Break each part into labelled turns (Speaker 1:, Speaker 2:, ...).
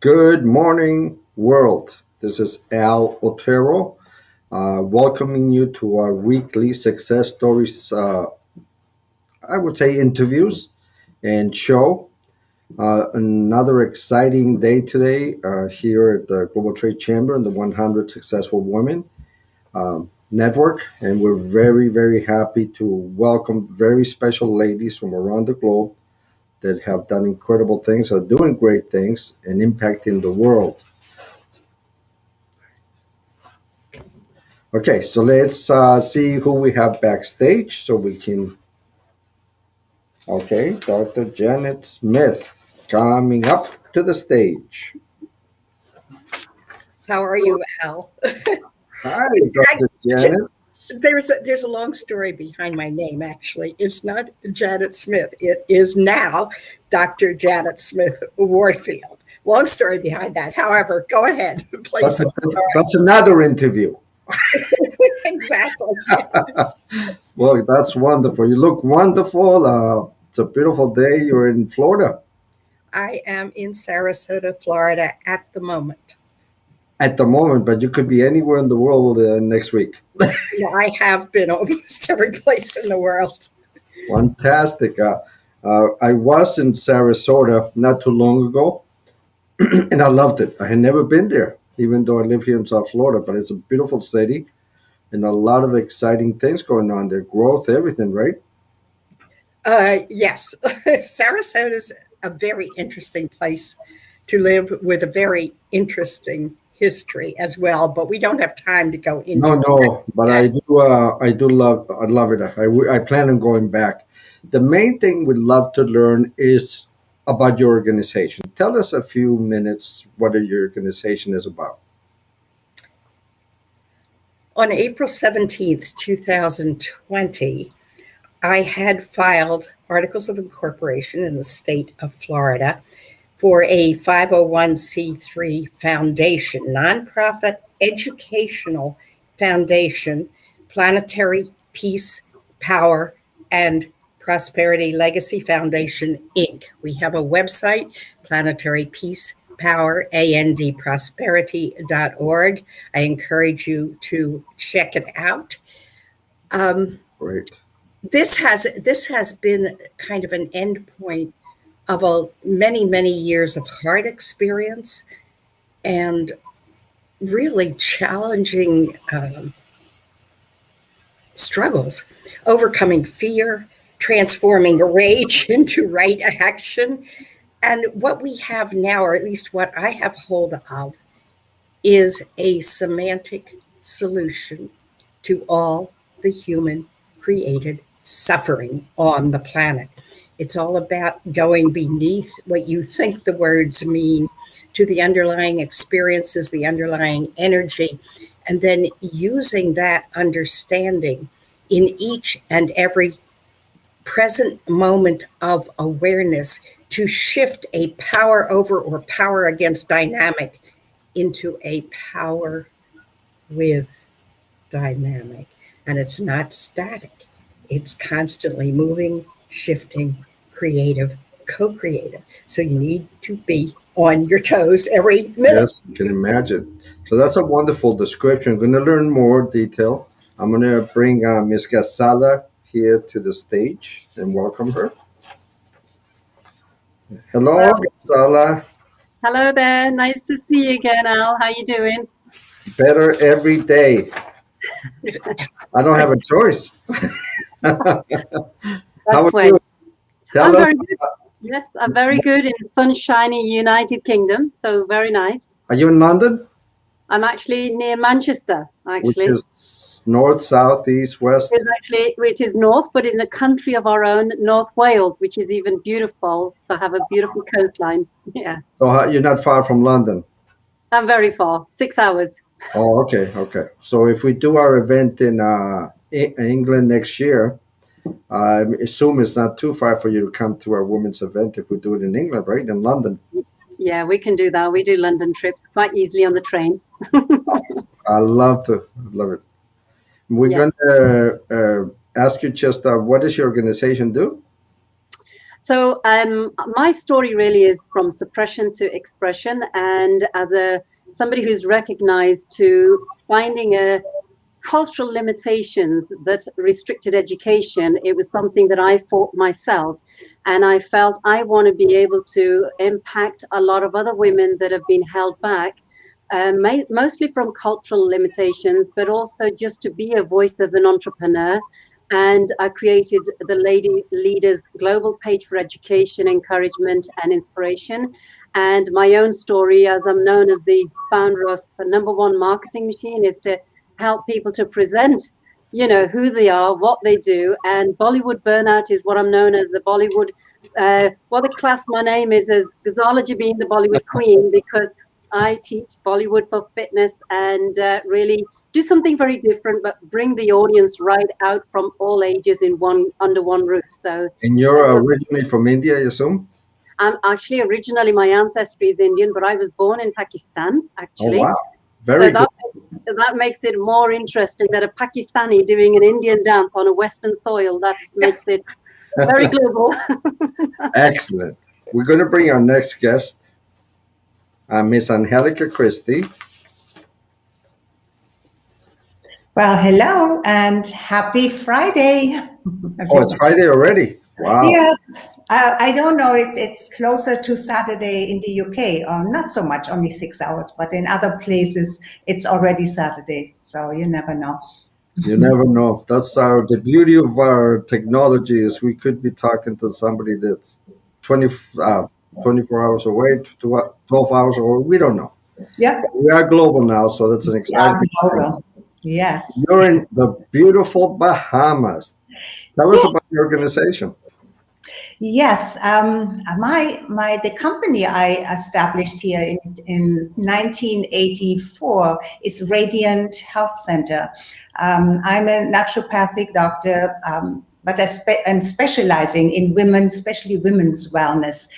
Speaker 1: Good morning, world. This is Al Otero, welcoming you to our weekly success stories, I would say interviews and show. Another exciting day today here at the Global Trade Chamber and the 100 Successful Women Network. And we're very, very happy to welcome very special ladies from around the globe that have done incredible things, are doing great things, and impacting the world. Okay, so let's see who we have backstage so we can. Okay, Dr. Janet Smith coming up to the stage.
Speaker 2: How are you, Al?
Speaker 1: Hi, Dr. Janet.
Speaker 2: There's a long story behind my name, actually. It's not Janet Smith. It is now Dr. Janet Smith Warfield. Long story behind that. However, go ahead, please.
Speaker 1: That's another interview.
Speaker 2: Exactly.
Speaker 1: Well, that's wonderful. You look wonderful. It's a beautiful day. You're in Florida.
Speaker 2: I am in Sarasota, Florida at the moment.
Speaker 1: At the moment, but you could be anywhere in the world next week.
Speaker 2: I have been almost every place in the world.
Speaker 1: Fantastic. I was in Sarasota not too long ago, and I loved it. I had never been there, even though I live here in South Florida, but it's a beautiful city and a lot of exciting things going on there. Growth, everything, right?
Speaker 2: Yes. Sarasota is a very interesting place to live with a very interesting history as well, but we don't have time to go into
Speaker 1: No, but I love it. I plan on going back. The main thing we'd love to learn is about your organization. Tell us a few minutes what your organization is about.
Speaker 2: On April 17th, 2020, I had filed articles of incorporation in the state of Florida for a 501c3 foundation, nonprofit educational foundation, Planetary, Peace, Power, and Prosperity Legacy Foundation, Inc. We have a website, Planetary Peace Power, andprosperity.org. I encourage you to check it out.
Speaker 1: Great.
Speaker 2: This has been kind of an endpoint of many years of hard experience and really challenging struggles, overcoming fear, transforming rage into right action. And what we have now, or at least what I have hold of, is a semantic solution to all the human created suffering on the planet. It's all about going beneath what you think the words mean to the underlying experiences, the underlying energy, and then using that understanding in each and every present moment of awareness to shift a power over or power against dynamic into a power with dynamic. And it's not static. It's constantly moving, shifting, creative, co-creative. So you need to be on your toes every minute.
Speaker 1: Yes, you can imagine. So that's a wonderful description. I'm going to learn more detail. I'm going to bring Ms. Ghazala here to the stage and welcome her. Hello, Ghazala.
Speaker 3: Hello there. Nice to see you again, Al. How you doing?
Speaker 1: Better every day. I don't have a choice. How are you?
Speaker 3: I'm very good. Yes, I'm very good in sunshiny United Kingdom, so very nice.
Speaker 1: Are you in London?
Speaker 3: I'm actually near Manchester, actually.
Speaker 1: Which is north, south, east, west?
Speaker 3: It is north, but in a country of our own, North Wales, which is even beautiful. So I have a beautiful coastline. Yeah.
Speaker 1: So you're not far from London?
Speaker 3: I'm very far, 6 hours.
Speaker 1: Oh, okay. So if we do our event in England next year, I assume it's not too far for you to come to our women's event if we do it in England, right? In London.
Speaker 3: Yeah, we can do that. We do London trips quite easily on the train.
Speaker 1: I love it. We're going to ask you just what does your organization do?
Speaker 3: So my story really is from suppression to expression, and as somebody who's recognized to finding a cultural limitations that restricted education, it was something that I fought myself, and I felt I want to be able to impact a lot of other women that have been held back, mostly from cultural limitations, but also just to be a voice of an entrepreneur. And I created the Lady Leaders Global Page for Education, Encouragement and Inspiration. And my own story, as I'm known as the founder of #1 Marketing Machine, is to help people to present, who they are, what they do. And Bollywood Burnout is what I'm known as the Bollywood, what the class my name is as Ghazala Jabeen, the Bollywood Queen, because I teach Bollywood for fitness and really do something very different, but bring the audience right out from all ages under one roof. So,
Speaker 1: And you're originally from India, I assume?
Speaker 3: I'm actually originally, my ancestry is Indian, but I was born in Pakistan, actually.
Speaker 1: Oh, wow. Very good.
Speaker 3: That makes it more interesting that a Pakistani doing an Indian dance on a Western soil. That makes it very global.
Speaker 1: Excellent. We're going to bring our next guest, Miss Angelika Christie.
Speaker 4: Well, hello and happy Friday.
Speaker 1: Oh, it's Friday already. Wow.
Speaker 4: Yes. I don't know if it's closer to Saturday in the UK, or not so much, only 6 hours, but in other places it's already Saturday. So you never know.
Speaker 1: You never know. That's the beauty of our technology is we could be talking to somebody that's 24 hours away, 12 hours away. We don't know.
Speaker 4: Yeah.
Speaker 1: We are global now, so that's an exciting
Speaker 4: thing. Yes.
Speaker 1: You're in the beautiful Bahamas. Tell us about your organization.
Speaker 4: Yes, the company I established here in 1984 is Radiant Health Center. I'm a naturopathic doctor, but I'm specializing in women, especially women's wellness.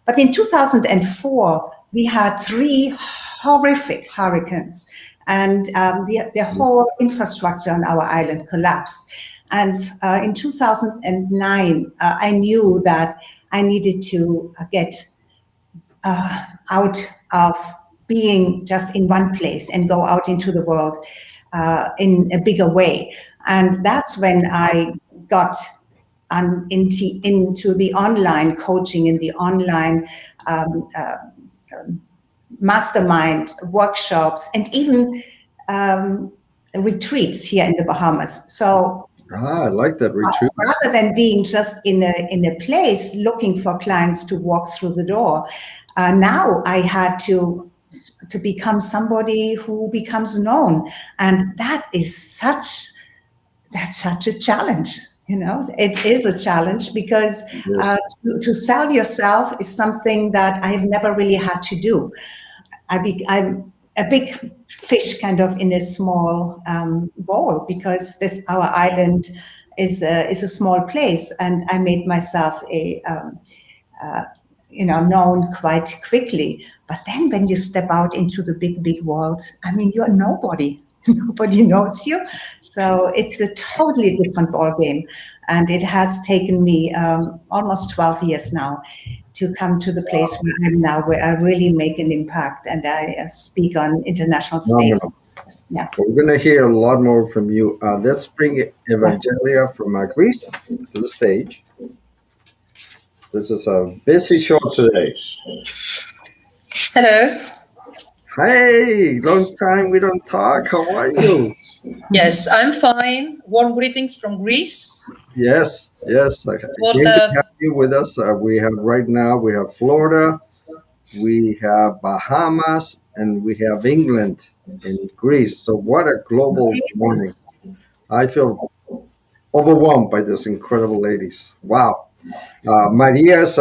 Speaker 4: But in 2004, we had 3 horrific hurricanes, and the whole infrastructure on our island collapsed. And in 2009, I knew that I needed to get out of being just in one place and go out into the world in a bigger way. And that's when I got into the online coaching and the online mastermind workshops and even retreats here in the Bahamas. So
Speaker 1: I like that retreat.
Speaker 4: Rather than being just in a place looking for clients to walk through the door, now I had to become somebody who becomes known, and that's such a challenge. It is a challenge because to sell yourself is something that I have never really had to do. I'm a big fish kind of in a small bowl because our island is a small place, and I made myself known quite quickly. But then when you step out into the big world, I mean, you're nobody. Nobody knows you. So it's a totally different ball game. And it has taken me almost 12 years now to come to the place where I'm now, where I really make an impact and I speak on international stage. Yeah.
Speaker 1: We're going to hear a lot more from you. Let's bring Evangelia from Greece to the stage. This is a busy show today.
Speaker 5: Hello.
Speaker 1: Hey, long time we don't talk. How are you?
Speaker 5: Yes, I'm fine. Warm greetings from Greece.
Speaker 1: Yes. Great to have you with us. We have Florida, we have Bahamas, and we have England and Greece. So what a global morning. I feel overwhelmed by these incredible ladies. Wow. Maria's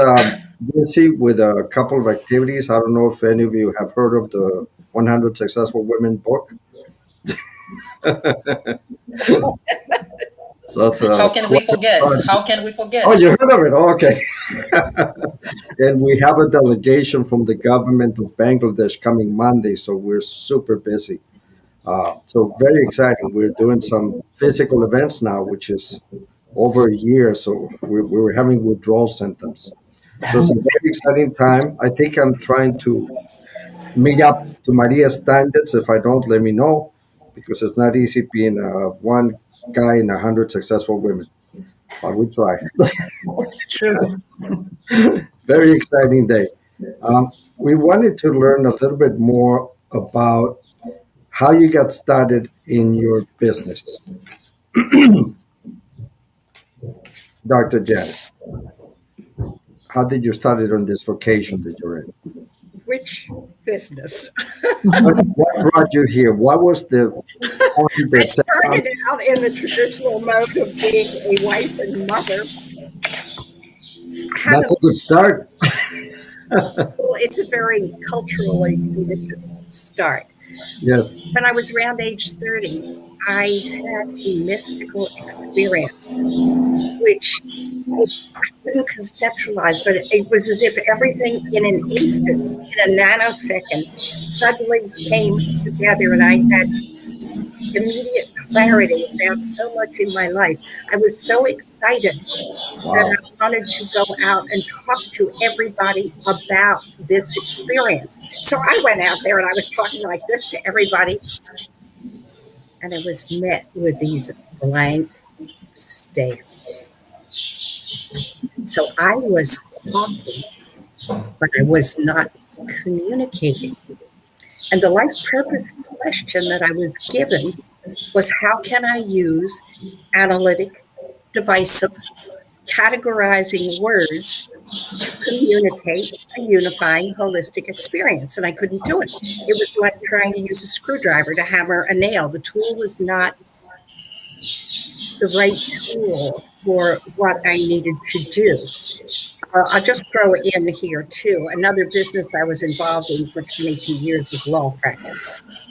Speaker 1: busy with a couple of activities. I don't know if any of you have heard of the 100 Successful Women book. So that's
Speaker 5: How can we forget? How can we forget?
Speaker 1: Oh, you heard of it? Oh, okay. And we have a delegation from the government of Bangladesh coming Monday, so we're super busy. So very exciting. We're doing some physical events now, which is over a year, so we were having withdrawal symptoms. So it's a very exciting time. I think I'm trying to meet up to Maria's standards. If I don't, let me know, because it's not easy being one guy and 100 successful women. But we try.
Speaker 4: It's true.
Speaker 1: Very exciting day. We wanted to learn a little bit more about how you got started in your business. Dr. Janet, how did you start it on this vocation that you're in?
Speaker 2: Which business?
Speaker 1: What brought you here? What was the point
Speaker 2: I
Speaker 1: that said,
Speaker 2: started out in the traditional mode of being a wife and mother.
Speaker 1: that's a good start?
Speaker 2: Well, it's a very culturally conditioned start.
Speaker 1: Yes.
Speaker 2: When I was around age 30, I had a mystical experience, which I couldn't conceptualize, but it was as if everything in an instant, in a nanosecond, suddenly came together, and I had immediate clarity about so much in my life. I was so excited
Speaker 1: Wow.
Speaker 2: that I wanted to go out and talk to everybody about this experience. So I went out there and I was talking like this to everybody, and I was met with these blank stares. So I was talking, but I was not communicating. And the life purpose question that I was given was, how can I use analytic, divisive, categorizing words to communicate a unifying, holistic experience? And I couldn't do it. It was like trying to use a screwdriver to hammer a nail. The tool was not the right tool for what I needed to do. I'll just throw in here, too, another business I was involved in for 22 years was law practice.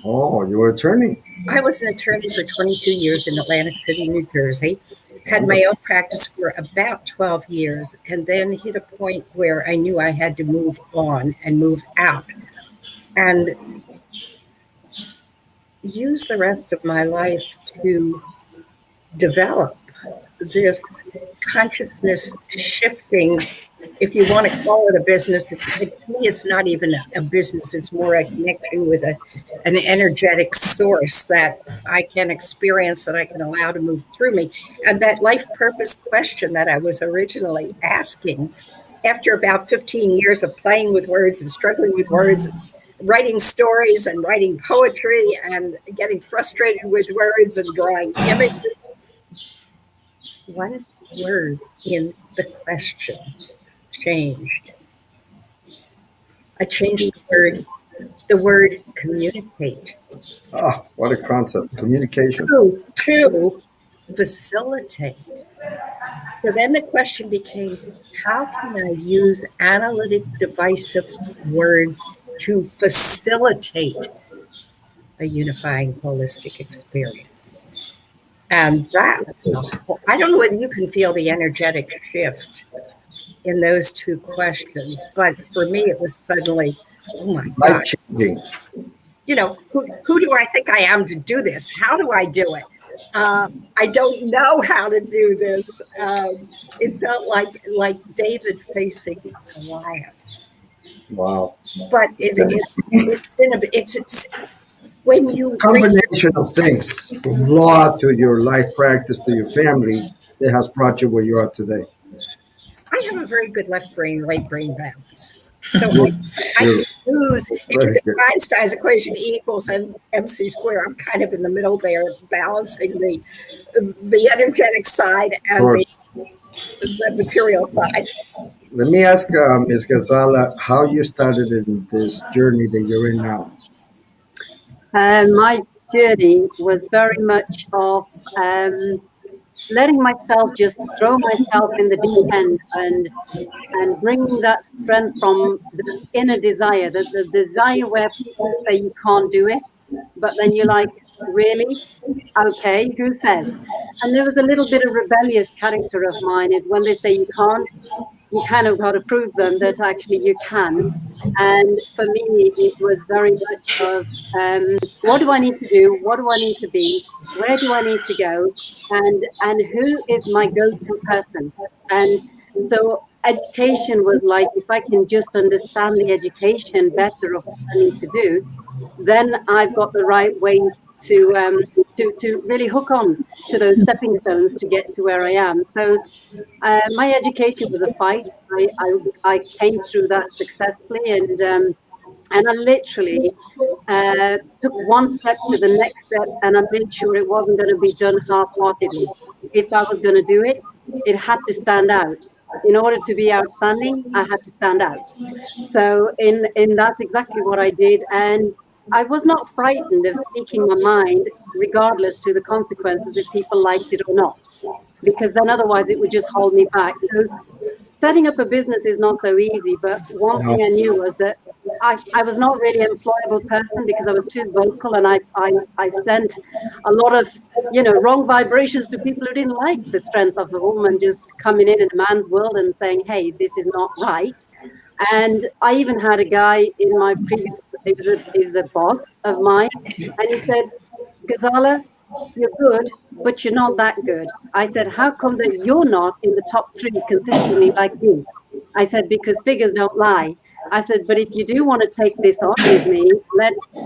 Speaker 1: Oh, you were an attorney.
Speaker 2: I was an attorney for 22 years in Atlantic City, New Jersey. Had my own practice for about 12 years, and then hit a point where I knew I had to move on and move out and use the rest of my life to develop this consciousness shifting, if you want to call it a business. To me, it's not even a business. It's more a connection with an energetic source that I can experience, that I can allow to move through me. And that life purpose question that I was originally asking, after about 15 years of playing with words and struggling with words, writing stories and writing poetry and getting frustrated with words and drawing images, one word in the question changed. I changed the word communicate.
Speaker 1: Ah, what a concept. Communication.
Speaker 2: To facilitate. So then the question became, how can I use analytic, divisive words to facilitate a unifying, holistic experience? And that's, I don't know whether you can feel the energetic shift in those two questions, but for me, it was suddenly, oh my God.
Speaker 1: Life changing.
Speaker 2: You know, who do I think I am to do this? How do I do it? I don't know how to do this. It felt like David facing Goliath.
Speaker 1: Wow.
Speaker 2: But it's when you
Speaker 1: Combination of things, from law to your life practice to your family, that has brought you where you are today.
Speaker 2: I have a very good left brain, right brain balance. So I can use, if you think of Einstein's equation, E equals mc squared, I'm kind of in the middle there, balancing the energetic side and the material side.
Speaker 1: Let me ask Ms. Ghazala, how you started in this journey that you're in now.
Speaker 3: My journey was very much of letting myself just throw myself in the deep end and bringing that strength from the inner desire, the desire where people say you can't do it, but then you're like, really? Okay, who says? And there was a little bit of rebellious character of mine, is when they say you can't, you kind of got to prove them that actually you can. And for me, it was very much of what do I need to do? What do I need to be? Where do I need to go? And who is my go-to person? And so education was like, if I can just understand the education better of what I need to do, then I've got the right way to really hook on to those stepping stones to get to where I am. So my education was a fight. I came through that successfully, and I literally took one step to the next step, and I made sure it wasn't going to be done half-heartedly. If I was going to do it, it had to stand out. In order to be outstanding, I had to stand out. So in that's exactly what I did, and I was not frightened of speaking my mind, regardless to the consequences if people liked it or not, because then otherwise it would just hold me back. So setting up a business is not so easy, but one thing I knew was that I was not really an employable person because I was too vocal, and I sent a lot of wrong vibrations to people who didn't like the strength of a woman just coming in a man's world and saying, hey, this is not right. And I even had a guy in my previous, he was a boss of mine, and he said, Ghazala, you're good, but you're not that good. I said, how come that you're not in the top 3 consistently like me? I said, because figures don't lie. I said, but if you do want to take this on with me, let's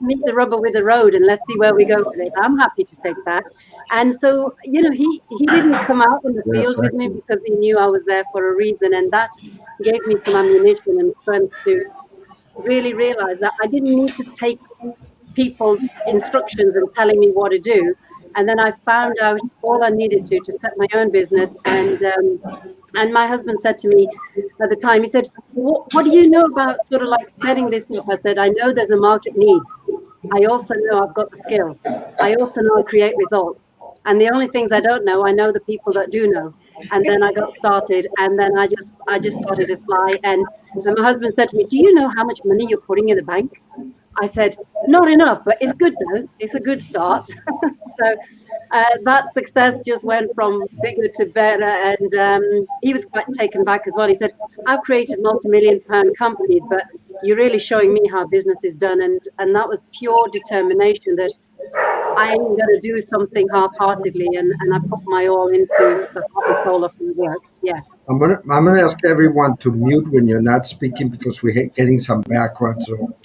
Speaker 3: meet the rubber with the road and let's see where we go with it. I'm happy to take that. And so, he didn't come out in the field with me because he knew I was there for a reason. And that gave me some ammunition and strength to really realize that I didn't need to take people's instructions and telling me what to do. And then I found out all I needed to set my own business. And my husband said to me at the time, he said, what do you know about sort of like setting this up? I said, I know there's a market need. I also know I've got the skill. I also know I create results. And the only things I don't know, I know the people that do know. And then I got started, and then I just started to fly. And my husband said to me, do you know how much money you're putting in the bank? I said, not enough, but it's good though. It's a good start. So that success just went from bigger to better. And he was quite taken back as well. He said, I've created multi-million-pound companies, but you're really showing me how business is done. And that was pure determination that I ain't going to do something half-heartedly. And I put my all into the heart and soul of the work. Yeah.
Speaker 1: I'm gonna ask everyone to mute when you're not speaking because we're getting some background. So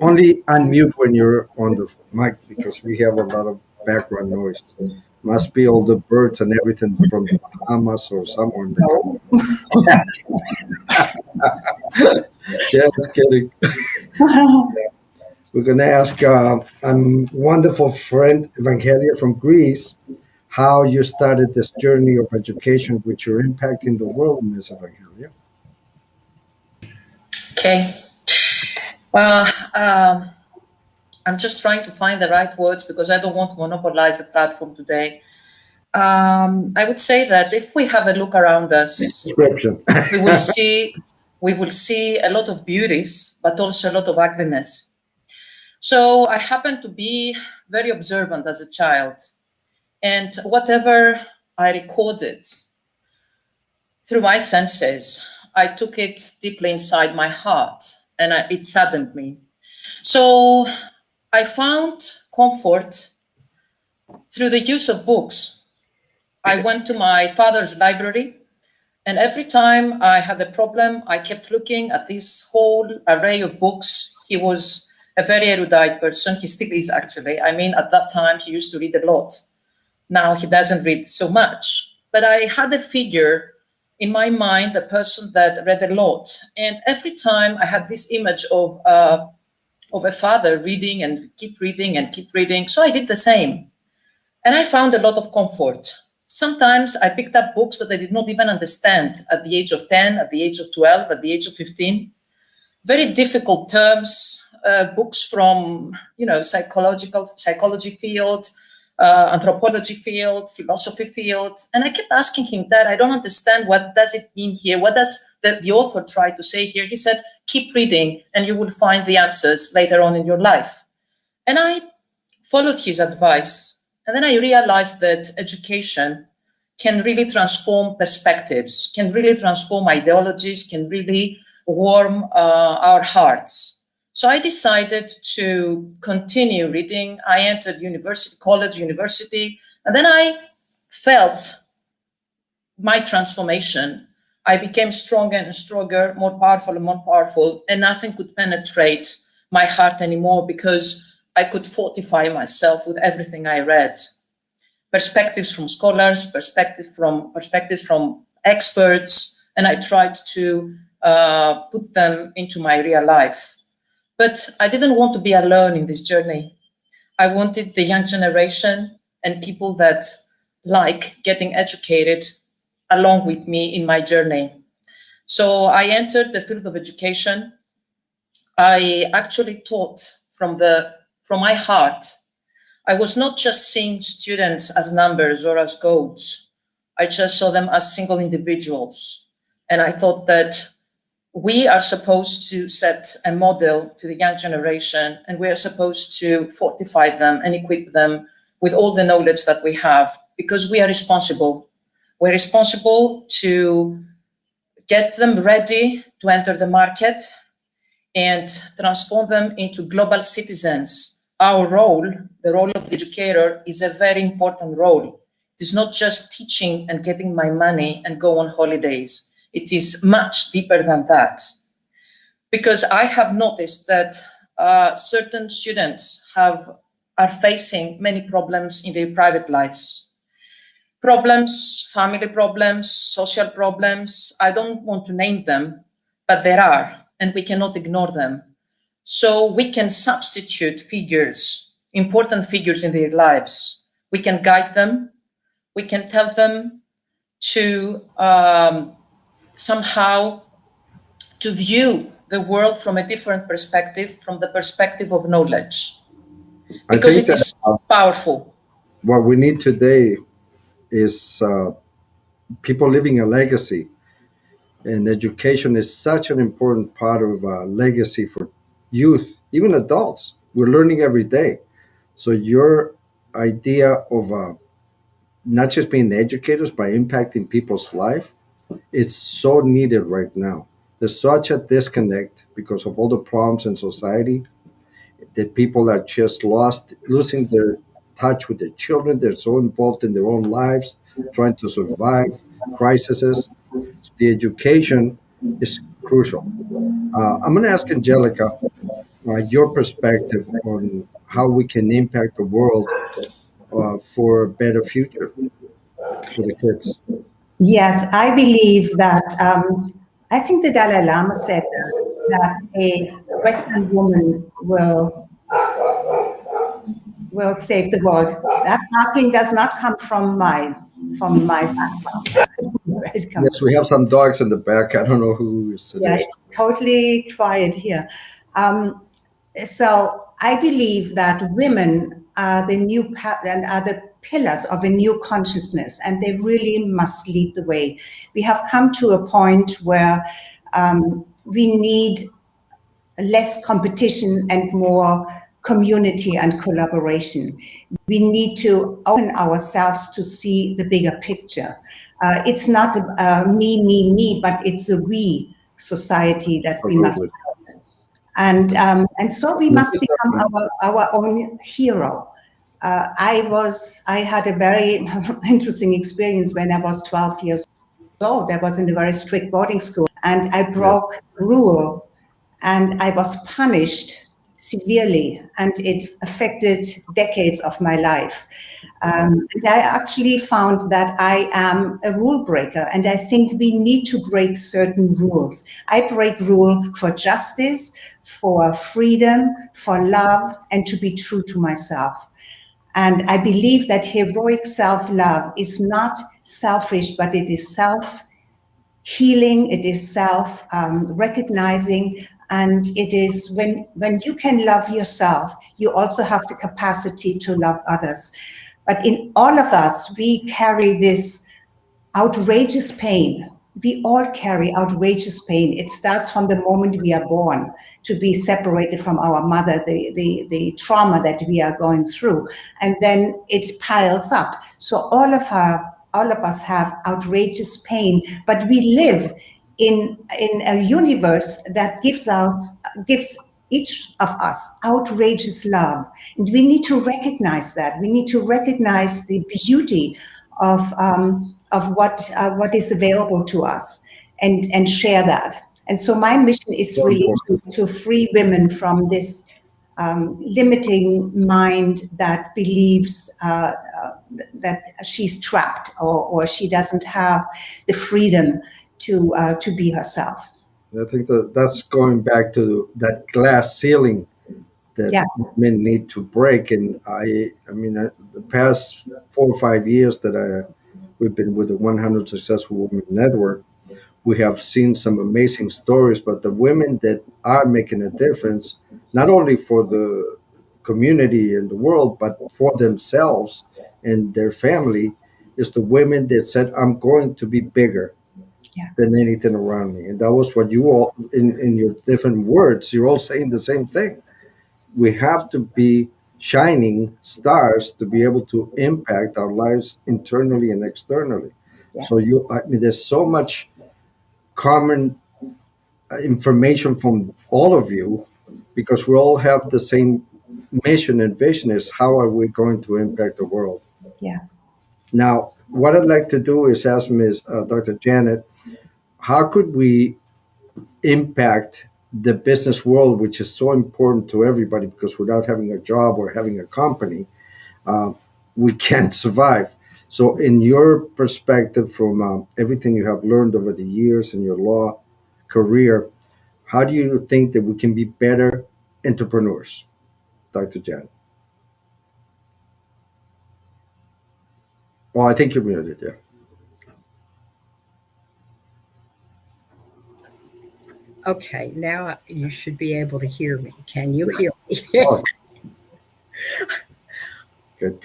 Speaker 1: only unmute when you're on the mic because we have a lot of background noise. Must be all the birds and everything from the Bahamas or somewhere in the Just kidding. We're gonna ask a wonderful friend Evangelia from Greece how you started this journey of education, which you're impacting the world, Ms. Evangelia.
Speaker 5: Okay. Well, I'm just trying to find the right words because I don't want to monopolize the platform today. I would say that if we have a look around us, we will see a lot of beauties, but also a lot of ugliness. So I happen to be very observant as a child. And whatever I recorded through my senses, I took it deeply inside my heart, and it saddened me. So I found comfort through the use of books. I went to my father's library, and every time I had a problem, I kept looking at this whole array of books. He was a very erudite person. He still is, actually. I mean, at that time, he used to read a lot. Now he doesn't read so much. But I had a figure in my mind, a person that read a lot. And every time I had this image of a father reading and keep reading and keep reading. So I did the same. And I found a lot of comfort. Sometimes I picked up books that I did not even understand at the age of 10, at the age of 12, at the age of 15. Very difficult terms, books from, psychology field, anthropology field, philosophy field. And I kept asking him that I don't understand, what does it mean here? What does the author try to say here? He said, keep reading and you will find the answers later on in your life. And I followed his advice. And then I realized that education can really transform perspectives, can really transform ideologies, can really warm our hearts. So I decided to continue reading. I entered university, and then I felt my transformation. I became stronger and stronger, more powerful and more powerful, and nothing could penetrate my heart anymore because I could fortify myself with everything I read. Perspectives from scholars, perspectives from experts, and I tried to put them into my real life. But I didn't want to be alone in this journey. I wanted the young generation and people that like getting educated along with me in my journey. So I entered the field of education. I actually taught from my heart. I was not just seeing students as numbers or as codes. I just saw them as single individuals. And I thought that we are supposed to set a model to the young generation, and we are supposed to fortify them and equip them with all the knowledge that we have, because we are responsible. We're responsible to get them ready to enter the market and transform them into global citizens. Our role, the role of the educator, is a very important role. It is not just teaching and getting my money and go on holidays. It is much deeper than that. Because I have noticed that certain students are facing many problems in their private lives. Problems, family problems, social problems. I don't want to name them, but there are, and we cannot ignore them. So we can substitute figures, important figures in their lives. We can guide them. We can tell them to somehow to view the world from a different perspective, from the perspective of knowledge, because it is powerful.
Speaker 1: What we need today is people leaving a legacy, and education is such an important part of legacy for youth, even adults. We're learning every day. So your idea of not just being educators, but impacting people's life, it's so needed right now. There's such a disconnect because of all the problems in society that people are just losing their touch with their children. They're so involved in their own lives, trying to survive crises. So the education is crucial. I'm going to ask Angelica your perspective on how we can impact the world for a better future for the kids.
Speaker 4: Yes, I believe that, I think the Dalai Lama said that a Western woman will save the world. That barking does not come from my background. It comes
Speaker 1: Yes, we have some dogs in the back. I don't know who is it.
Speaker 4: yeah,
Speaker 1: Is.
Speaker 4: it's totally quiet here. So I believe that women are the and are the pillars of a new consciousness, and they really must lead the way. We have come to a point where we need less competition and more community and collaboration. We need to open ourselves to see the bigger picture. It's not me, but it's a we society that we must. And so we must become our own hero. I had a very interesting experience when I was 12 years old. I was in a very strict boarding school, and I broke rule, and I was punished severely, and it affected decades of my life. And I actually found that I am a rule breaker, and I think we need to break certain rules. I break rule for justice, for freedom, for love, and to be true to myself. And I believe that heroic self-love is not selfish, but it is self-healing, it is self-recognizing, and it is when you can love yourself, you also have the capacity to love others. But in all of us, we carry this outrageous pain. We all carry outrageous pain. It starts from the moment we are born, to be separated from our mother, the trauma that we are going through, and then it piles up. So all of our all of us have outrageous pain, but we live in a universe that gives each of us outrageous love. And we need to recognize that. We need to recognize the beauty of what is available to us and share that. And so my mission is really to free women from this limiting mind that believes that she's trapped or she doesn't have the freedom to be herself.
Speaker 1: I think that's going back to that glass ceiling that men need to break. And I mean, the past 4 or 5 years that we've been with the 100 Successful Women Network, we have seen some amazing stories. But the women that are making a difference, not only for the community and the world, but for themselves and their family, is the women that said, "I'm going to be bigger than anything around me." And that was what you all, in your different words, you're all saying the same thing. We have to be shining stars to be able to impact our lives internally and externally. So I mean, there's so much common information from all of you, because we all have the same mission and vision: is how are we going to impact the world?
Speaker 4: Yeah.
Speaker 1: Now, what I'd like to do is ask Ms. Dr. Janet, how could we impact the business world, which is so important to everybody, because without having a job or having a company, we can't survive. So in your perspective, from everything you have learned over the years in your law career, how do you think that we can be better entrepreneurs, Dr. Janet? Well, I think you're muted, yeah.
Speaker 2: Okay, now you should be able to hear me. Can you hear me?
Speaker 1: Oh. Good.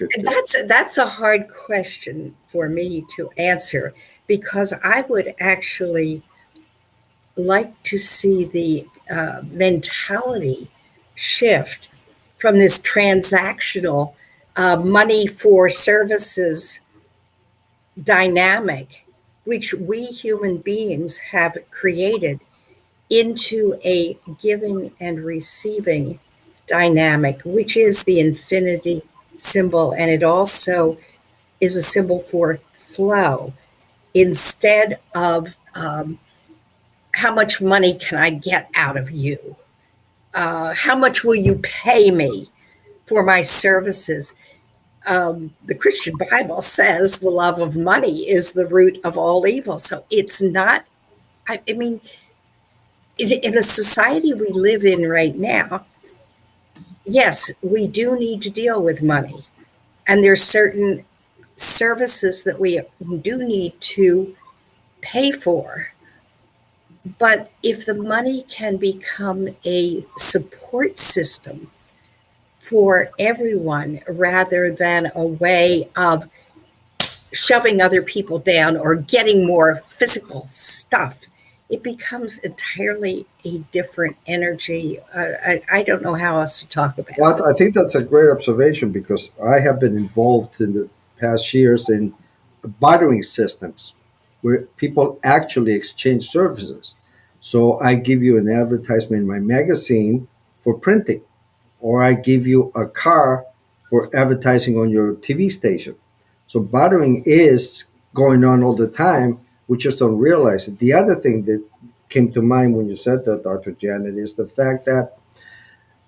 Speaker 2: That's a hard question for me to answer, because I would actually like to see the mentality shift from this transactional money for services dynamic, which we human beings have created, into a giving and receiving dynamic, which is the infinity symbol. And it also is a symbol for flow, instead of how much money can I get out of you? How much will you pay me for my services? The Christian Bible says the love of money is the root of all evil. So it's not, I mean, in the society we live in right now, yes, we do need to deal with money. And there's certain services that we do need to pay for. But if the money can become a support system for everyone, rather than a way of shoving other people down or getting more physical stuff, it becomes entirely a different energy. I don't know how else to talk about it.
Speaker 1: Well, I think that's a great observation, because I have been involved in the past years in bartering systems where people actually exchange services. So I give you an advertisement in my magazine for printing, or I give you a car for advertising on your TV station. So bartering is going on all the time. We just don't realize it. The other thing that came to mind when you said that, Dr. Janet, is the fact that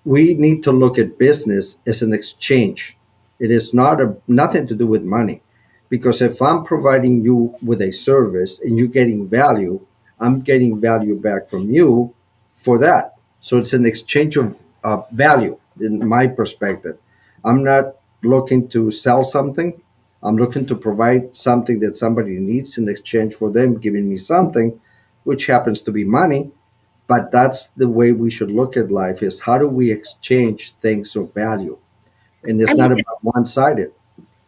Speaker 1: we need to look at business as an exchange. It is nothing to do with money, because if I'm providing you with a service and you're getting value, I'm getting value back from you for that. So it's an exchange of value in my perspective. I'm not looking to sell something. I'm looking to provide something that somebody needs in exchange for them giving me something, which happens to be money. But that's the way we should look at life: is how do we exchange things of value? And it's not about one-sided.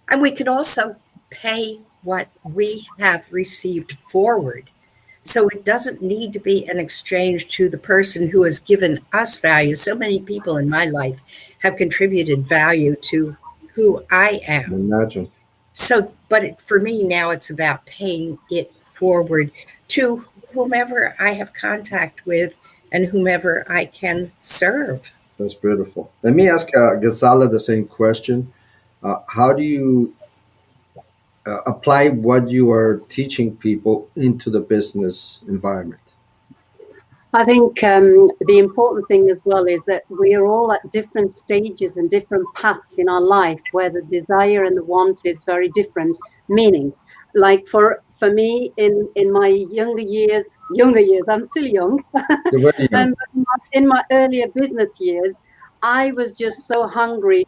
Speaker 2: And we can also pay what we have received forward. So it doesn't need to be an exchange to the person who has given us value. So many people in my life have contributed value to who I am.
Speaker 1: Imagine.
Speaker 2: So, but for me now, it's about paying it forward to whomever I have contact with and whomever I can serve.
Speaker 1: That's beautiful. Let me ask Ghazala the same question. How do you apply what you are teaching people into the business environment?
Speaker 3: I think the important thing as well is that we are all at different stages and different paths in our life where the desire and the want is very different. Meaning, like for me in my younger years, I'm still young,
Speaker 1: You're very young.
Speaker 3: and in my earlier business years, I was just so hungry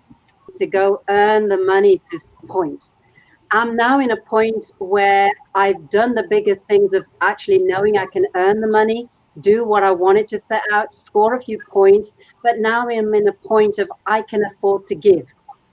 Speaker 3: to go earn the money to point. I'm now in a point where I've done the bigger things of actually knowing I can earn the money, do what I wanted to set out, score a few points, but now I'm in a point of I can afford to give.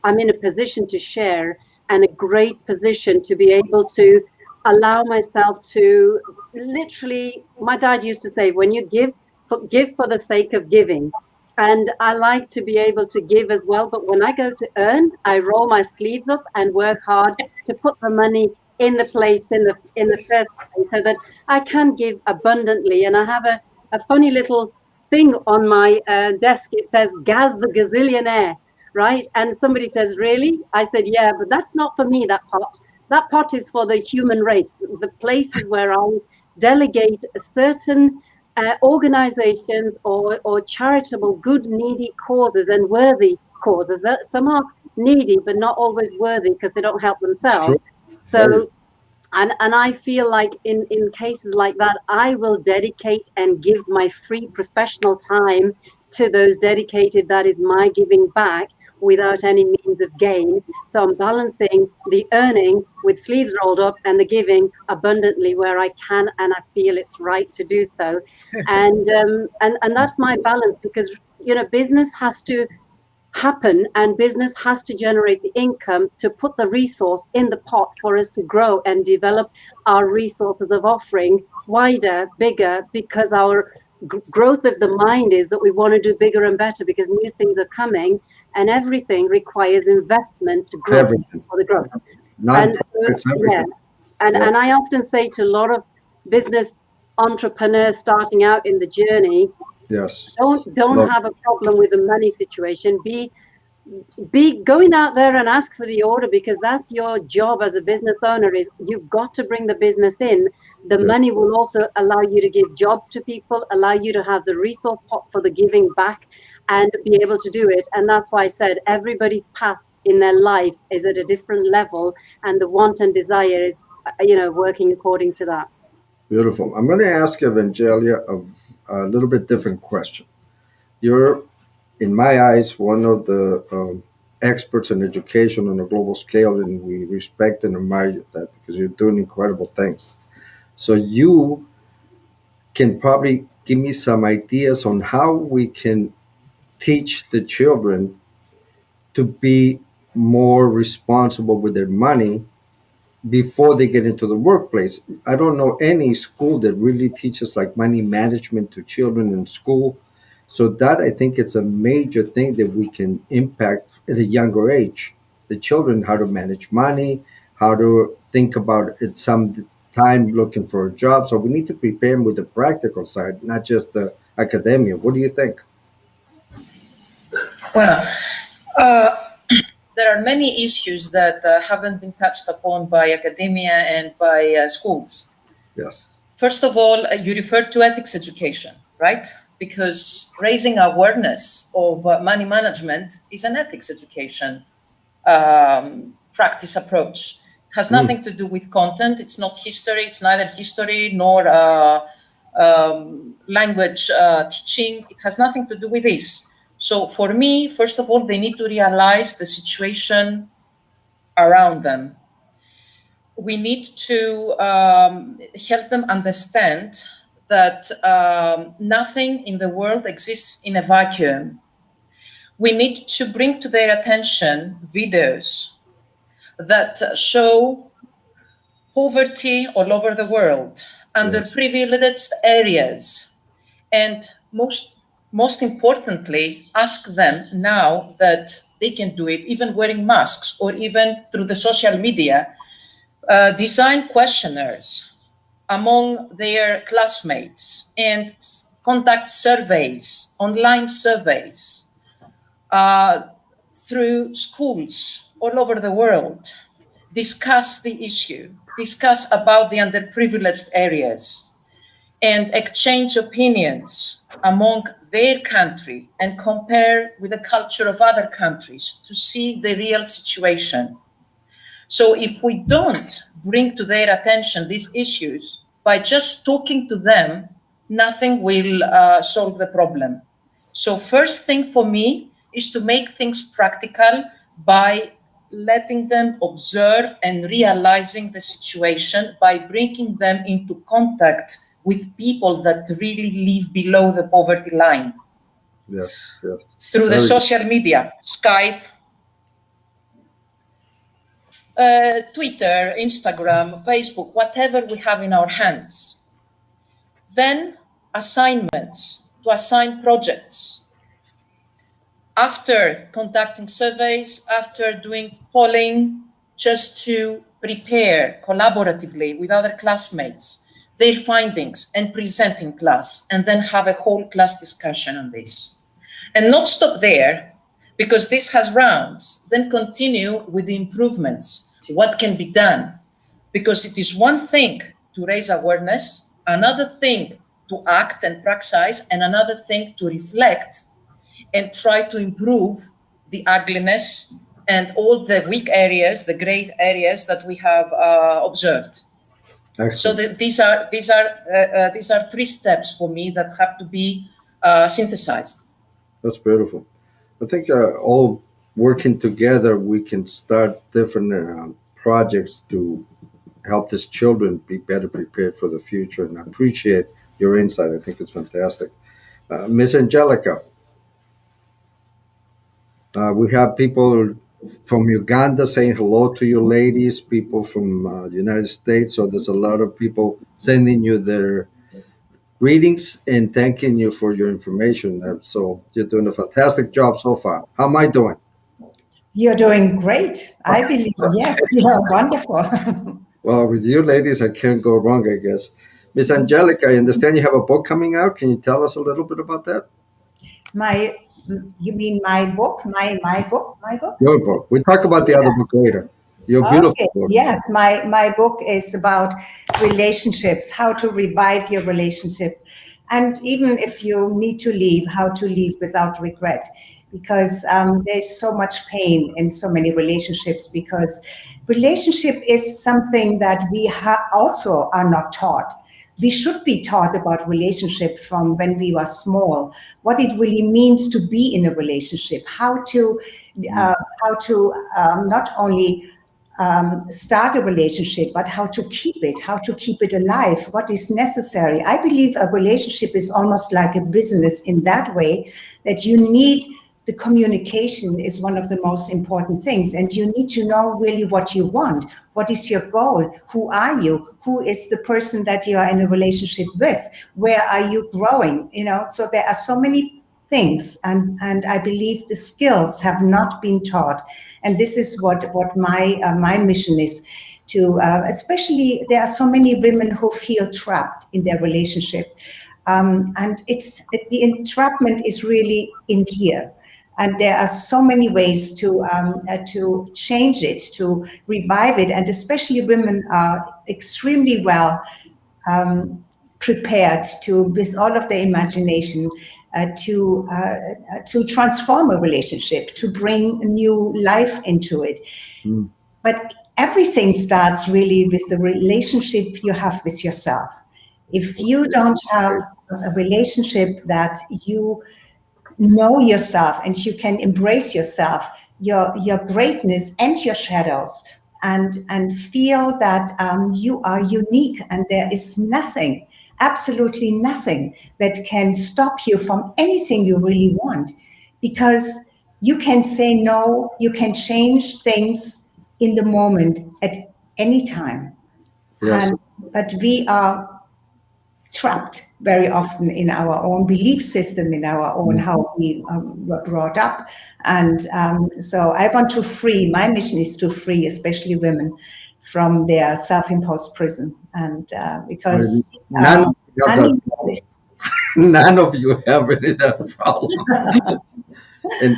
Speaker 3: I'm in a position to share and a great position to be able to allow myself to literally, my dad used to say, when you give for the sake of giving. And I like to be able to give as well. But when I go to earn, I roll my sleeves up and work hard to put the money in the place in the first place so that I can give abundantly. And I have a funny little thing on my desk. It says, Gaz the Gazillionaire, right? And somebody says, really? I said, yeah, but that's not for me, that pot. That pot is for the human race. The places where I delegate a certain organizations or charitable, good, needy causes and worthy causes. Some are needy, but not always worthy because they don't help themselves. So, and I feel like in cases like that, I will dedicate and give my free professional time to those dedicated. That is my giving back without any means of gain. So I'm balancing the earning with sleeves rolled up and the giving abundantly where I can and I feel it's right to do so. And that's my balance because, you know, business has to happen and business has to generate the income to put the resource in the pot for us to grow and develop our resources of offering wider, bigger, because our growth of the mind is that we want to do bigger and better because new things are coming and everything requires investment to grow for the growth. And I often say to a lot of business entrepreneurs starting out in the journey,
Speaker 1: yes,
Speaker 3: don't have a problem with the money situation. Be going out there and ask for the order because that's your job as a business owner. Is you've got to bring the business in. The money will also allow you to give jobs to people, allow you to have the resource pot for the giving back and be able to do it. And that's why I said everybody's path in their life is at a different level and the want and desire is, you know, working according to that.
Speaker 1: Beautiful. I'm going to ask Evangelia a little bit different question. You're, in my eyes, one of the experts in education on a global scale, and we respect and admire that because you're doing incredible things. So you can probably give me some ideas on how we can teach the children to be more responsible with their money before they get into the workplace. I don't know any school that really teaches like money management to children in school. So that I think it's a major thing that we can impact at a younger age. The children how to manage money, how to think about it some time looking for a job. So we need to prepare them with the practical side, not just the academia. What do you think?
Speaker 5: Well, there are many issues that haven't been touched upon by academia and by schools.
Speaker 1: Yes.
Speaker 5: First of all, you referred to ethics education, right? Because raising awareness of money management is an ethics education practice approach. It has nothing to do with content. It's not history. It's neither history nor language teaching. It has nothing to do with this. So for me, first of all, they need to realize the situation around them. We need to help them understand that nothing in the world exists in a vacuum. We need to bring to their attention videos that show poverty all over the world, underprivileged areas, and most importantly, ask them now that they can do it, even wearing masks or even through the social media, design questionnaires among their classmates and conduct surveys, online surveys, through schools all over the world, discuss the issue, discuss about the underprivileged areas, and exchange opinions among their country and compare with the culture of other countries to see the real situation. So if we don't bring to their attention these issues, by just talking to them, nothing will solve the problem. So first thing for me is to make things practical by letting them observe and realizing the situation, by bringing them into contact with people that really live below the poverty line.
Speaker 1: Yes, yes.
Speaker 5: Through the social media, Skype, Twitter, Instagram, Facebook, whatever we have in our hands. Then assignments, to assign projects. After conducting surveys, after doing polling, just to prepare collaboratively with other classmates their findings and present in class, and then have a whole class discussion on this. And not stop there, because this has rounds, then continue with the improvements. What can be done? Because it is one thing to raise awareness, another thing to act and praxise, and another thing to reflect and try to improve the ugliness and all the weak areas, the gray areas that we have observed. Excellent. So these are 3 steps for me that have to be synthesized.
Speaker 1: That's beautiful. I think all working together, we can start different projects to help these children be better prepared for the future. And I appreciate your insight. I think it's fantastic. Miss Angelika, we have people from Uganda saying hello to you ladies, people from the United States. So there's a lot of people sending you their greetings and thanking you for your information. So you're doing a fantastic job so far. How am I doing?
Speaker 4: You're doing great. I believe, yes, you're wonderful.
Speaker 1: Well, with you ladies, I can't go wrong, I guess. Miss Angelika, I understand you have a book coming out. Can you tell us a little bit about that?
Speaker 4: You mean my book? My book?
Speaker 1: Your book. We'll talk about the other book later. Your beautiful book.
Speaker 4: Yes, my book is about relationships, how to revive your relationship. And even if you need to leave, how to leave without regret. Because there's so much pain in so many relationships, because relationship is something that we also are not taught. We should be taught about relationship from when we were small, what it really means to be in a relationship, how to not only start a relationship, but how to keep it alive, what is necessary. I believe a relationship is almost like a business in that way, that you need the communication is one of the most important things, and you need to know really what you want. What is your goal? Who are you? Who is the person that you are in a relationship with? Where are you growing? So there are so many things, and I believe the skills have not been taught. And this is what my mission is to, especially there are so many women who feel trapped in their relationship. And the entrapment is really in here. And there are so many ways to change it, to revive it, and especially women are extremely well prepared to, with all of their imagination, to transform a relationship, to bring new life into it. Mm. But everything starts really with the relationship you have with yourself. If you don't have a relationship that you know yourself and you can embrace yourself, your greatness and your shadows, and feel that you are unique and there is nothing, absolutely nothing, that can stop you from anything you really want, because you can say no, you can change things in the moment at any time.
Speaker 1: Yes.
Speaker 4: But we are trapped very often in our own belief system, in our own how we were brought up. And so I want to free, my mission is to free, especially women, from their self-imposed prison, and because
Speaker 1: None of you have
Speaker 4: honey,
Speaker 1: that, none of you have any of that problem. And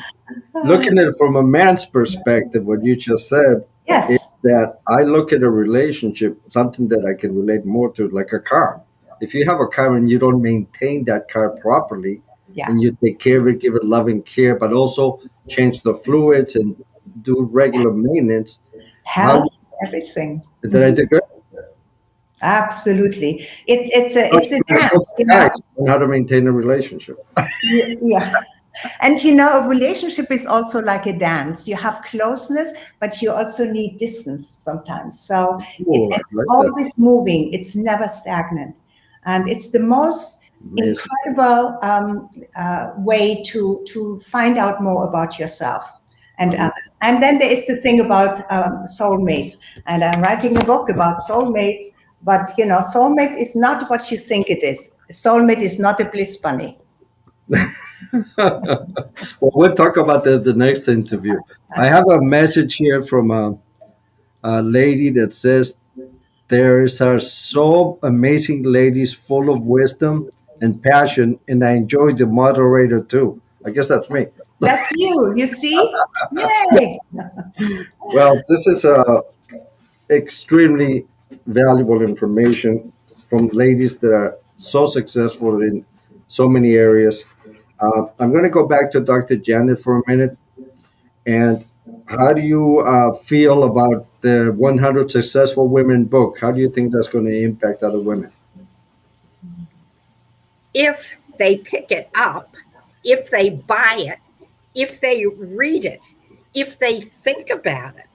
Speaker 1: looking at it from a man's perspective, what you just said is
Speaker 4: yes,
Speaker 1: that I look at a relationship, something that I can relate more to, like a car. If you have a car and you don't maintain that car properly,
Speaker 4: yeah,
Speaker 1: and you take care of it, give it loving care, but also change the fluids and do regular maintenance, how
Speaker 4: health, everything.
Speaker 1: did I do good?
Speaker 4: Absolutely, it's a
Speaker 1: Both
Speaker 4: dance, you know.
Speaker 1: guys on how to maintain a relationship.
Speaker 4: Yeah. And you know, a relationship is also like a dance. You have closeness, but you also need distance sometimes. So
Speaker 1: Oh, I
Speaker 4: it's
Speaker 1: like that.
Speaker 4: always moving. It's never stagnant. And it's the most
Speaker 1: Amazing.
Speaker 4: incredible way to find out more about yourself and others. And then there is the thing about soulmates. And I'm writing a book about soulmates. But, you know, soulmates is not what you think it is. A soulmate is not a bliss bunny.
Speaker 1: Well, we'll talk about the next interview. I have a message here from a lady that says there are so amazing ladies full of wisdom and passion, and I enjoy the moderator too. I guess that's me.
Speaker 4: That's you, you see? Yay!
Speaker 1: Well, this is extremely valuable information from ladies that are so successful in so many areas. I'm going to go back to Dr. Janet for a minute. And how do you feel about the 100 Successful Women book? How do you think that's going to impact other women?
Speaker 2: If they pick it up, if they buy it, if they read it, if they think about it,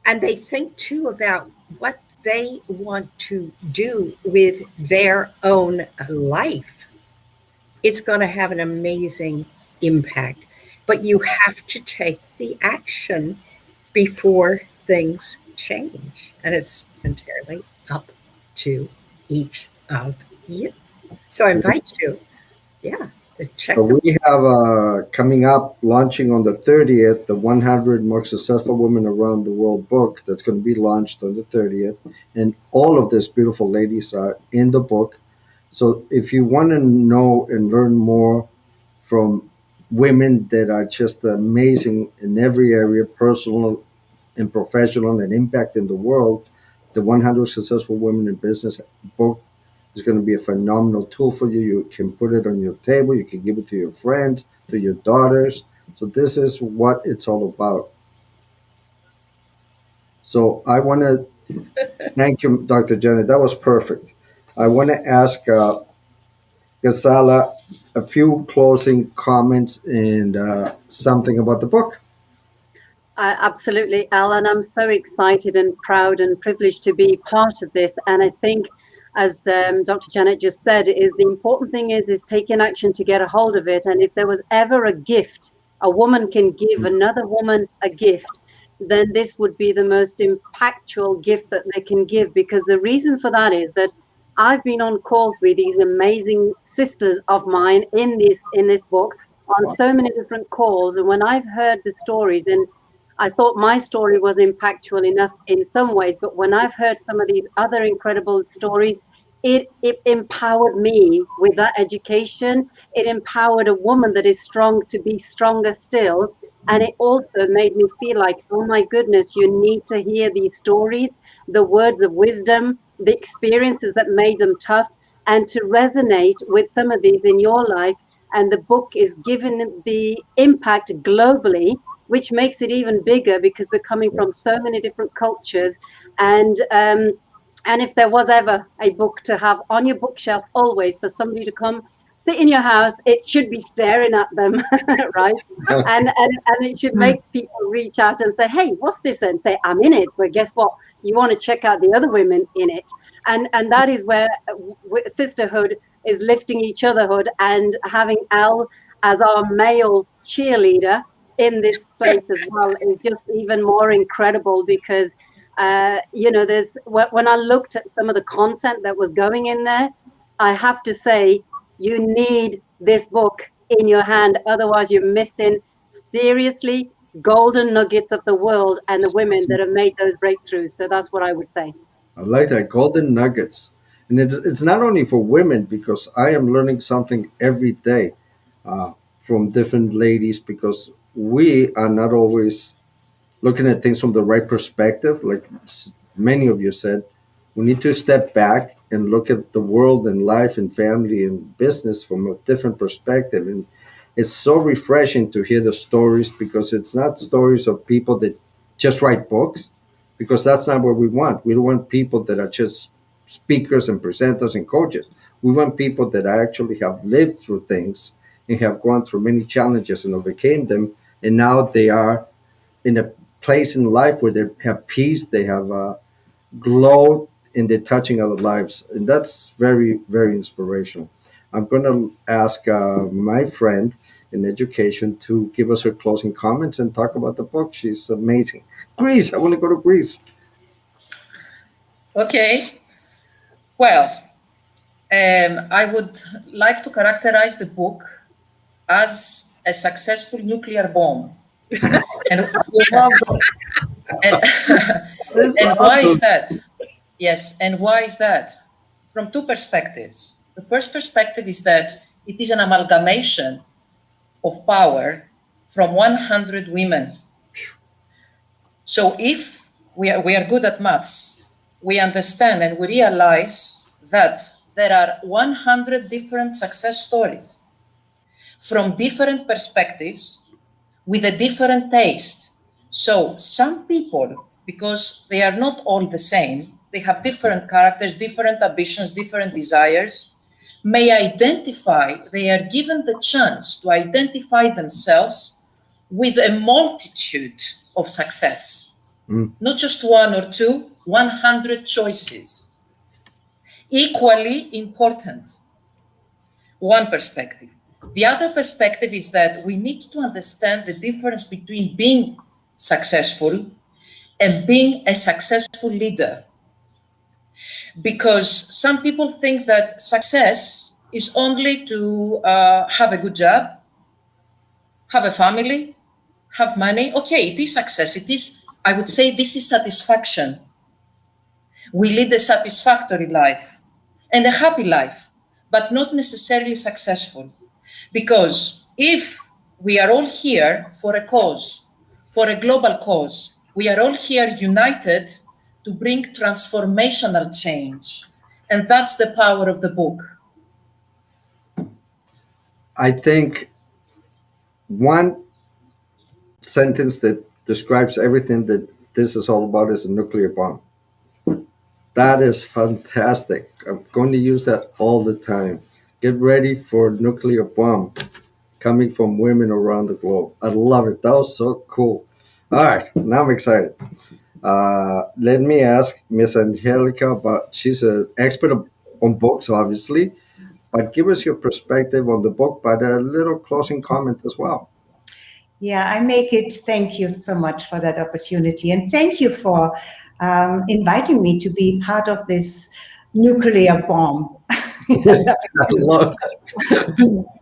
Speaker 2: and they think too about what they want to do with their own life, it's going to have an amazing impact. But you have to take the action before things change. And it's entirely up to each of you. So I invite you, to check
Speaker 1: So
Speaker 2: them.
Speaker 1: we have coming up, launching on the 30th, the 100 Most Successful Women Around the World book that's going to be launched on the 30th. And all of these beautiful ladies are in the book. So if you want to know and learn more from women that are just amazing in every area, personal and professional, and impact in the world, the 100 Successful Women in Business book is going to be a phenomenal tool for you. You can put it on your table. You can give it to your friends, to your daughters. So this is what it's all about. So I want to thank you, Dr. Janet. That was perfect. I want to ask Ghazala a few closing comments and something about the book.
Speaker 3: Absolutely, Alan. I'm so excited and proud and privileged to be part of this. And I think, as Dr. Janet just said, is the important thing is taking action to get a hold of it. And if there was ever a gift a woman can give another woman a gift, then this would be the most impactful gift that they can give. Because the reason for that is that I've been on calls with these amazing sisters of mine in this book on so many different calls. And when I've heard the stories, and I thought my story was impactful enough in some ways, but when I've heard some of these other incredible stories, it empowered me with that education. It empowered a woman that is strong to be stronger still. And it also made me feel like, oh my goodness, you need to hear these stories, the words of wisdom, the experiences that made them tough, and to resonate with some of these in your life. And the book is given the impact globally, which makes it even bigger because we're coming from so many different cultures. And if there was ever a book to have on your bookshelf always for somebody to come sit in your house, it should be staring at them, right? And it should make people reach out and say, hey, what's this? And say, I'm in it. But guess what? You want to check out the other women in it. And that is where sisterhood is lifting each otherhood, and having Al as our male cheerleader in this place as well is just even more incredible because there's when I looked at some of the content that was going in there, I have to say you need this book in your hand, otherwise you're missing seriously golden nuggets of the world and the women that have made those breakthroughs. So that's what I would say.
Speaker 1: I like that, golden nuggets. And it's not only for women, because I am learning something every day uh, from different ladies, because we are not always looking at things from the right perspective. Like many of you said, we need to step back and look at the world and life and family and business from a different perspective. And it's so refreshing to hear the stories, because it's not stories of people that just write books, because that's not what we want. We don't want people that are just speakers and presenters and coaches. We want people that actually have lived through things and have gone through many challenges and overcame them. And now they are in a place in life where they have peace, they have glow, and they're touching other lives. And that's very, very inspirational. I'm going to ask my friend in education to give us her closing comments and talk about the book. She's amazing. Greece, I want to go to Greece.
Speaker 5: Okay. Well, I would like to characterize the book as a successful nuclear bomb. and, and, and why is that? Yes, and why is that? From two perspectives. The first perspective is that it is an amalgamation of power from 100 women. So if we are good at maths, we understand and we realize that there are 100 different success stories from different perspectives with a different taste. So some people, because they are not all the same, they have different characters, different ambitions, different desires, may identify, they are given the chance to identify themselves with a multitude of success. Not just one or two, 100 choices. Equally important. One perspective. The other perspective is that we need to understand the difference between being successful and being a successful leader. Because some people think that success is only to have a good job, have a family, have money. Okay, it is success. It is, I would say, this is satisfaction. We lead a satisfactory life and a happy life, but not necessarily successful. Because if we are all here for a cause, for a global cause, we are all here united to bring transformational change. And that's the power of the book.
Speaker 1: I think one sentence that describes everything that this is all about is a nuclear bomb. That is fantastic. I'm going to use that all the time. Get ready for nuclear bomb coming from women around the globe. I love it. That was so cool. All right, now I'm excited. Let me ask Miss Angelica about. She's an expert on books, obviously, but give us your perspective on the book, but a little closing comment as well.
Speaker 4: Yeah, I make it. Thank you so much for that opportunity. And thank you for inviting me to be part of this nuclear bomb.
Speaker 1: I love it.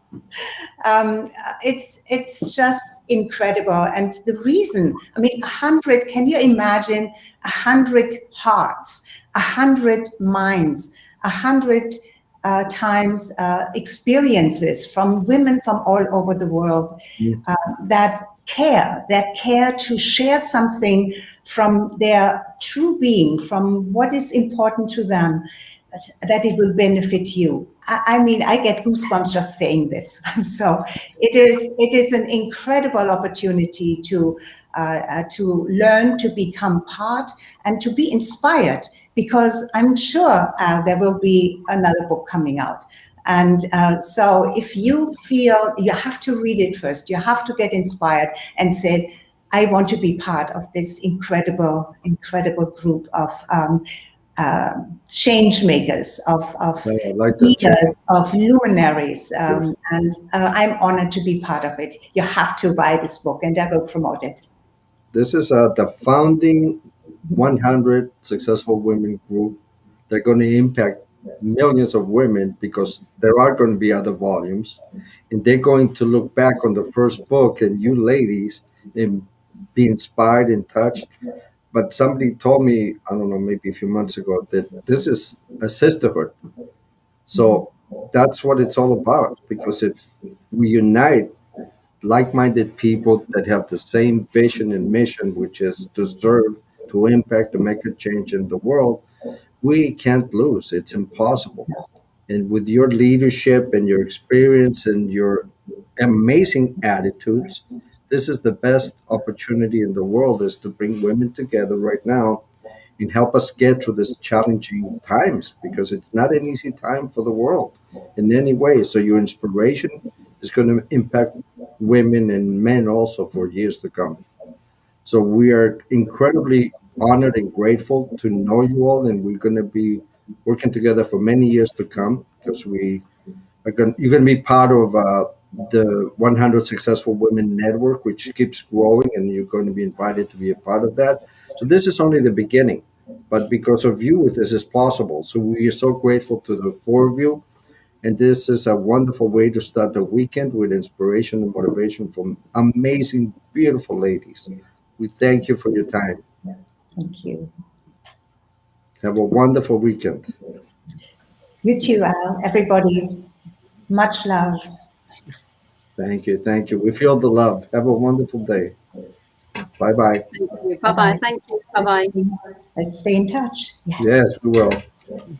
Speaker 4: It's just incredible. And the reason, I mean, 100, can you imagine 100 hearts, 100 minds, 100 times experiences from women from all over the world that care to share something from their true being, from what is important to them, that it will benefit you. I mean, I get goosebumps just saying this. So it is an incredible opportunity to learn, to become part, and to be inspired, because I'm sure there will be another book coming out. And so if you feel, you have to read it first, you have to get inspired and say, I want to be part of this incredible group of change makers, of
Speaker 1: like
Speaker 4: leaders, of luminaries, and I'm honored to be part of it. You have to buy this book, and I will promote it.
Speaker 1: This is the founding 100 successful women group. They're going to impact millions of women, because there are going to be other volumes, and they're going to look back on the first book, and you ladies, and be inspired and touched. But somebody told me, I don't know, maybe a few months ago, that this is a sisterhood. So that's what it's all about. Because if we unite like-minded people that have the same vision and mission, which is to serve, to impact, to make a change in the world, we can't lose. It's impossible. And with your leadership and your experience and your amazing attitudes, this is the best opportunity in the world is to bring women together right now and help us get through this challenging times because it's not an easy time for the world in any way. So your inspiration is going to impact women and men also for years to come. So we are incredibly honored and grateful to know you all, and we're going to be working together for many years to come because you're going to be part of the 100 Successful Women Network, which keeps growing, and you're going to be invited to be a part of that. So this is only the beginning, but because of you, this is possible. So we are so grateful to the four of you, and this is a wonderful way to start the weekend with inspiration and motivation from amazing, beautiful ladies. We thank you for your time.
Speaker 4: Thank you.
Speaker 1: Have a wonderful weekend.
Speaker 4: You too, Al. Everybody, much love.
Speaker 1: Thank you. Thank you. We feel the love. Have a wonderful day. Bye bye.
Speaker 3: Thank you. Bye bye. Thank you. Bye bye.
Speaker 4: Let's stay in touch. Yes.
Speaker 1: Yes, we will.